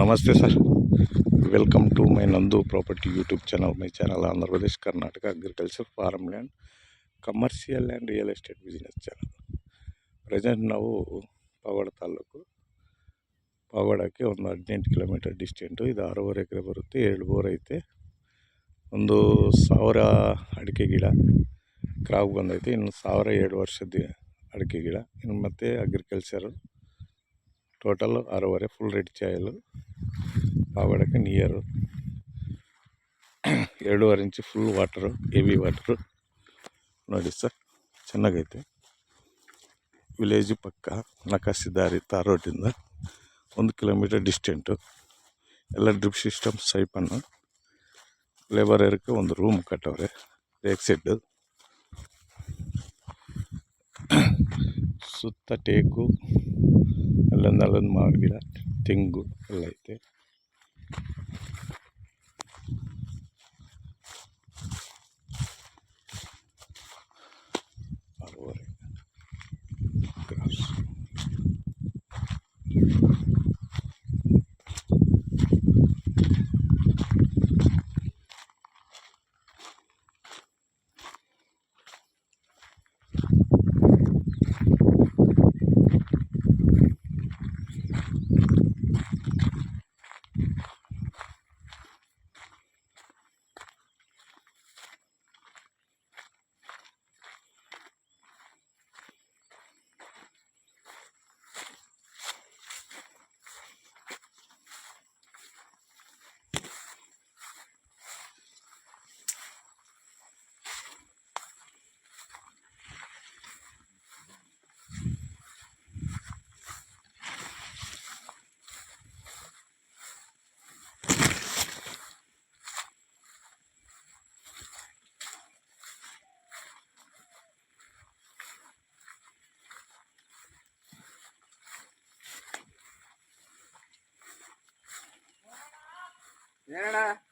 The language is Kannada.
నమస్తే సార్, వెల్కమ్ టు మై నందు property YouTube channel. My channel Andhra Pradesh Karnataka agriculture farm land commercial and real estate business channel. Present ನಾವು ಪಾವಗಡ ತಾಲೂಕು, ಪಾವಗಡಕ್ಕೆ ಒಂದು 18 ಕಿಲೋಮೀಟರ್ ಡಿಸ್ಟೆಂಟು. ಇದು 6.5 ಎಕರೆ ಬರುತ್ತೆ, 2 ಬೋರ್ ಐತೆ, ಒಂದು 1000 ಅಡಿಕೆ ಗಿಡ ಕ್ರಾಪ್ ಬಂದೈತೆ, ಇನ್ನು 1007 ವರ್ಷದ ಅಡಿಕೆ ಗಿಡ, ಇನ್ನು ಮತ್ತು ಅಗ್ರಿಕಲ್ಚರು ಟೋಟಲ್ 6.5 ಫುಲ್ ರೆಡ್ ಚಾಯಲು. ಪಾವಗಡಕ್ಕೆ near 2.5 inch full water, heavy water. ನೋಡಿ ಸರ್, ಚೆನ್ನಾಗೈತೆ. ವಿಲೇಜು ಪಕ್ಕ ನಕಾಸಿ ದಾರಿ, ತಾರ್ ರೋಡಿಂದ 1 ಕಿಲೋಮೀಟರ್ ಡಿಸ್ಟೆಂಟು. ಎಲ್ಲ ಡ್ರಿಪ್ ಸಿಸ್ಟಮ್, ಸೈಪನ್ನು, ಲೇಬರ್ ಏರಕ್ಕೆ ಒಂದು ರೂಮ್ ಕಟ್ಟವ್ರೆ, ರೇಕ್ ಸೆಡ್ಡು. ಸುತ್ತ ಟೇಕು, ಅಲ್ಲೊಂದು ಮಾವಿನ ಗಿಡ, ತೆಂಗು ಎಲ್ಲ ಐತೆ. ಕ್ರಾಸ್ ಏನಣ್ಣ